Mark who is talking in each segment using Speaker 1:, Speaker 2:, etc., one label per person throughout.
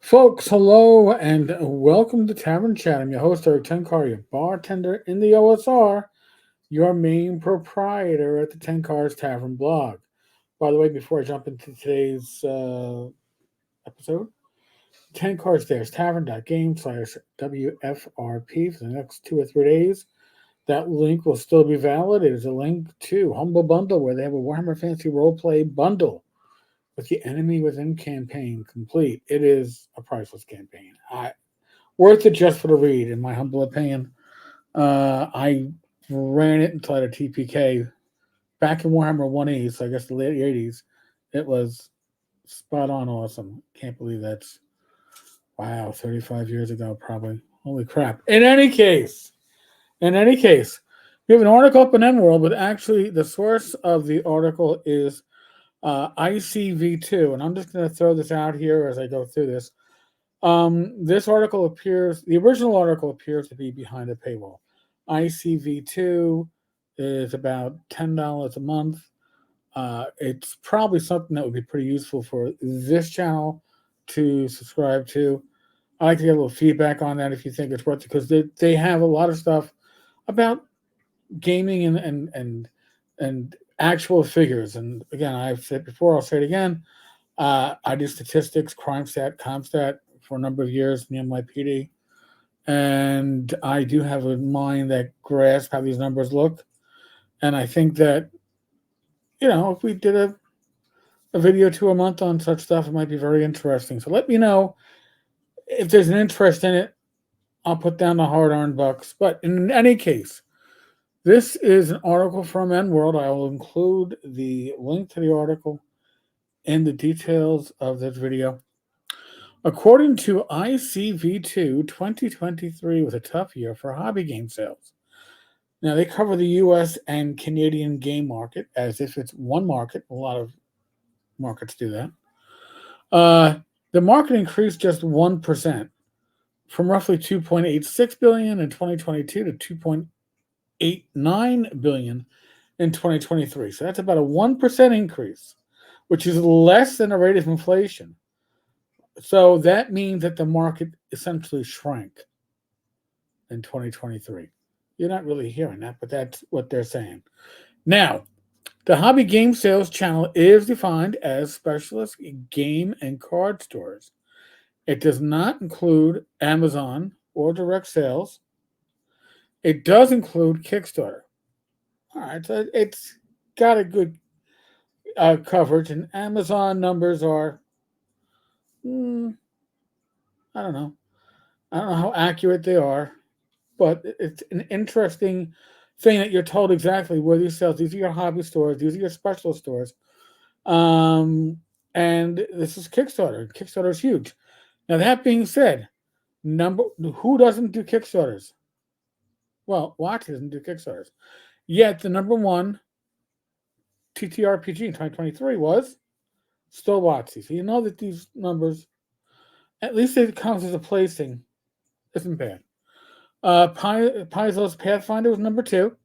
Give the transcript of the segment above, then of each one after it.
Speaker 1: Folks, hello and welcome to Tavern Chat. I'm your host, Eric Tenkar, your bartender in the OSR, your main proprietor at the Tenkar's Tavern blog. By the way, before I jump into today's episode, Tenkar's Stairs Tavern.game/WFRP for the next 2 or 3 days. That link will still be valid. It is a link to Humble Bundle where they have a Warhammer Fantasy Roleplay bundle with the Enemy Within campaign complete. It is a priceless campaign. Worth it just for the read, in my humble opinion. I ran it until I had a TPK back in Warhammer 1E, so I guess the late 80s. It was spot on awesome. Can't believe that's, wow, 35 years ago, probably. Holy crap. In any case, we have an article up in N-World, but actually the source of the article is ICv2, and I'm just going to throw this out here as I go through this. This article appears, the original article appears to be behind a paywall. ICv2 is about $10 a month. It's probably something that would be pretty useful for this channel to subscribe to. I like to get a little feedback on that if you think it's worth it, because they have a lot of stuff about gaming and actual figures. And again, I've said before, I'll say it again. I do statistics, crime stat, ComStat for a number of years in the NYPD, and I do have a mind that grasps how these numbers look. And I think that, if we did a video to a month on such stuff, it might be very interesting. So let me know if there's an interest in it. I'll put down the hard-earned bucks. But in any case, this is an article from N-World. I will include the link to the article in the details of this video. According to ICv2, 2023 was a tough year for hobby game sales. Now, they cover the US and Canadian game market as if it's one market. A lot of markets do that. The market increased just 1%, from roughly 2.86 billion in 2022 to 2.89 billion in 2023. So that's about a 1% increase, which is less than the rate of inflation. So that means that the market essentially shrank in 2023. You're not really hearing that, but that's what they're saying. Now, the hobby game sales channel is defined as specialist game and card stores. It does not include Amazon or direct sales. It does include Kickstarter. All right, so it's got a good coverage, and Amazon numbers are, I don't know. I don't know how accurate they are, but it's an interesting thing that you're told exactly where these sales. These are your hobby stores. These are your special stores. Um, and this is Kickstarter. Kickstarter is huge. Now that being said, who doesn't do Kickstarters? Well, Watch doesn't do Kickstarters. Yet the number one TTRPG in 2023 was still WotC. So you know that these numbers, at least it counts as a placing, isn't bad. Paizo's Pathfinder was number 2.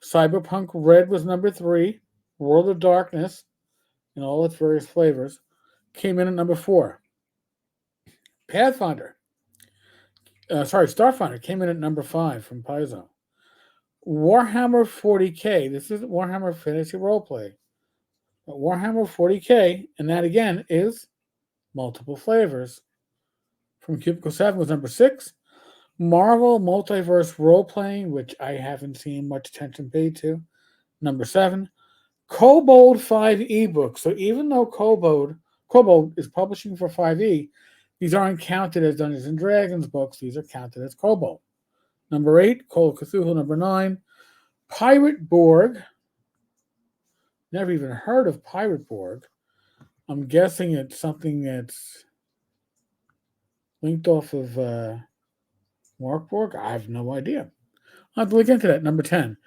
Speaker 1: Cyberpunk Red was number 3. World of Darkness, in all its various flavors, came in at number 4. Starfinder came in at number 5 from Paizo. Warhammer 40K, this isn't Warhammer Fantasy Roleplay, but Warhammer 40K, and that again is multiple flavors, from Cubicle 7 was number 6. Marvel Multiverse Role Playing, which I haven't seen much attention paid to, number 7. Kobold 5 ebooks. So even though Kobold is publishing for 5e, these aren't counted as Dungeons and Dragons books. These are counted as Kobold. Number 8, Call of Cthulhu. Number 9, Pirate Borg. Never even heard of Pirate Borg. I'm guessing it's something that's linked off of Mark Borg. I have no idea. I'll have to look into that. Number 10.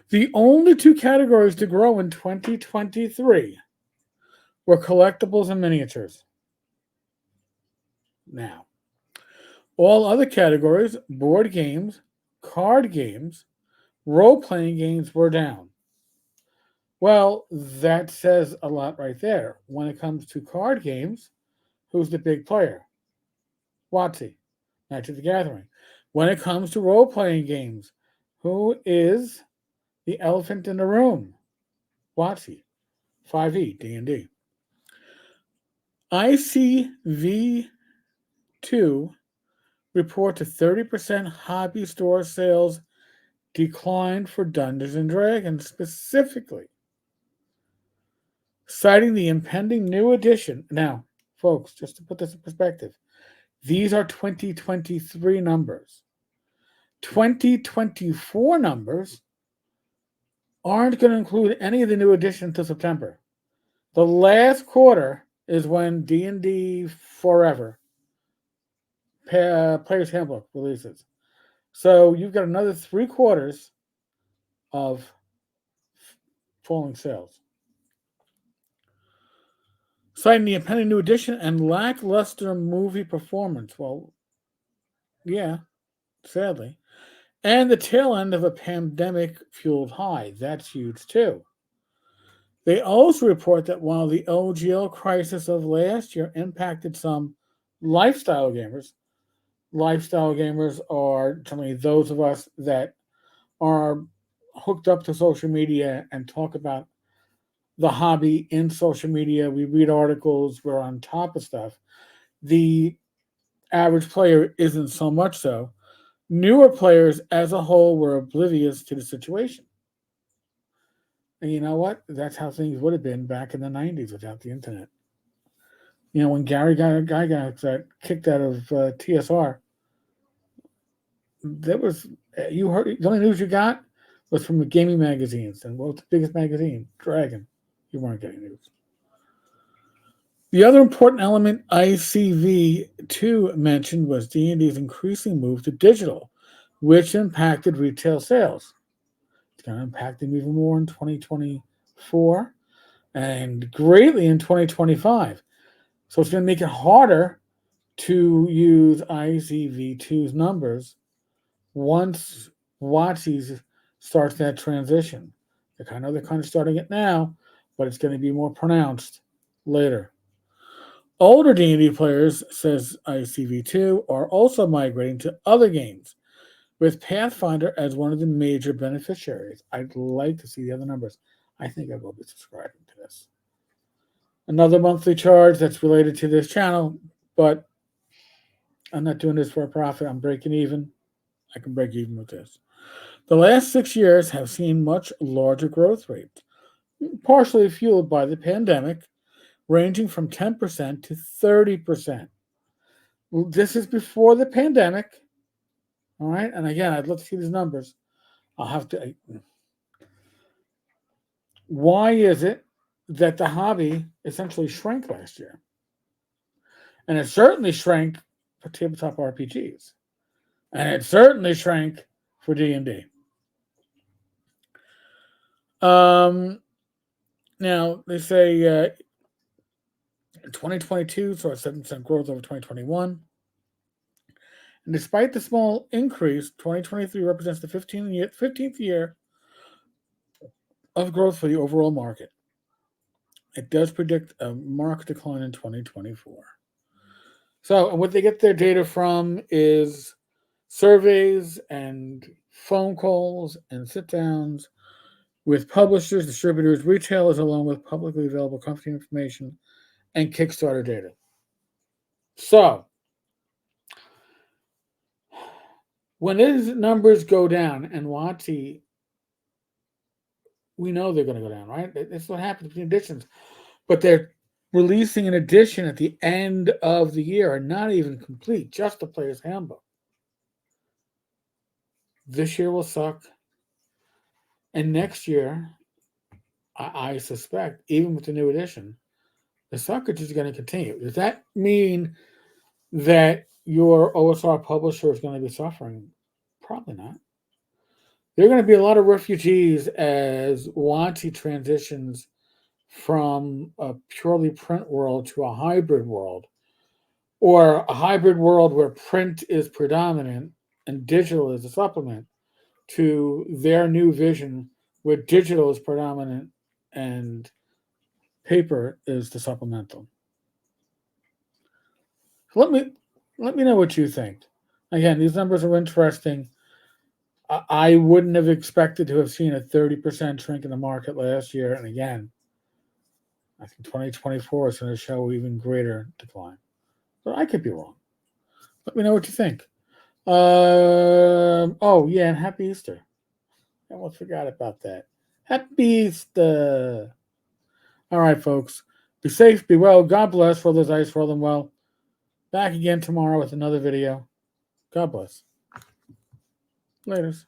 Speaker 1: The only 2 categories to grow in 2023 were collectibles and miniatures. Now, all other categories, board games, card games, role-playing games, were down. Well, that says a lot right there. When it comes to card games, who's the big player? WotC, Magic the Gathering. When it comes to role-playing games, who is the elephant in the room? WotC, 5e, D&D. ICv2 reports a 30% hobby store sales decline for Dungeons and Dragons specifically, citing the impending new edition. Now, folks, just to put this in perspective, these are 2023 numbers. 2024 numbers aren't going to include any of the new edition until September. The last quarter is when D&D Forever Player's Handbook releases. So you've got another 3 quarters of falling sales. Citing the impending new edition and lackluster movie performance. Well, yeah, sadly. And the tail end of a pandemic-fueled high. That's huge, too. They also report that while the OGL crisis of last year impacted some lifestyle gamers are generally those of us that are hooked up to social media and talk about the hobby in social media. We read articles, we're on top of stuff. The average player isn't so much so. Newer players as a whole were oblivious to the situation. And you know what? That's how things would have been back in the 90s without the internet. You know, when Gary got kicked out of TSR, there was, you heard, the only news you got was from the gaming magazines. And what's the biggest magazine? Dragon. You weren't getting news. The other important element ICv2 mentioned was D&D's increasing move to digital, which impacted retail sales. It's going to impact them even more in 2024 and greatly in 2025. So it's going to make it harder to use ICv2's numbers once WotC starts that transition. They're kind of starting it now, but it's going to be more pronounced later. Older D&D players, says ICv2, are also migrating to other games, with Pathfinder as one of the major beneficiaries. I'd like to see the other numbers. I think I will be subscribing to this. Another monthly charge that's related to this channel, but I'm not doing this for a profit. I'm breaking even. I can break even with this. The last 6 years have seen much larger growth rates, partially fueled by the pandemic, ranging from 10% to 30%. This is before the pandemic. All right. And again, I'd love to see these numbers. I'll have to. Why is it that the hobby essentially shrank last year? And it certainly shrank for tabletop RPGs. And it certainly shrank for D&D. Now, they say 2022 saw a 7% growth over 2021. And despite the small increase, 2023 represents the 15th year of growth for the overall market. It does predict a marked decline in 2024. So, and what they get their data from is surveys and phone calls and sit-downs with publishers, distributors, retailers, along with publicly available company information and Kickstarter data. So, when these numbers go down, and WotC, we know they're going to go down, right? That's what happens between editions. But they're releasing an edition at the end of the year, and not even complete, just the player's handbook. This year will suck. And next year, I suspect, even with the new edition, the suckage is going to continue. Does that mean that your OSR publisher is going to be suffering? Probably not. There are going to be a lot of refugees as WotC transitions from a purely print world to a hybrid world, or a hybrid world where print is predominant and digital is a supplement, to their new vision where digital is predominant and paper is the supplemental. Let me Let me know what you think. Again, these numbers are interesting. I wouldn't have expected to have seen a 30% shrink in the market last year. And again, I think 2024 is going to show even greater decline. But I could be wrong. Let me know what you think. Oh, yeah, and happy Easter. I almost forgot about that. Happy Easter. All right, folks. Be safe, be well. God bless. Roll those dice, roll them well. Back again tomorrow with another video. God bless. Laters.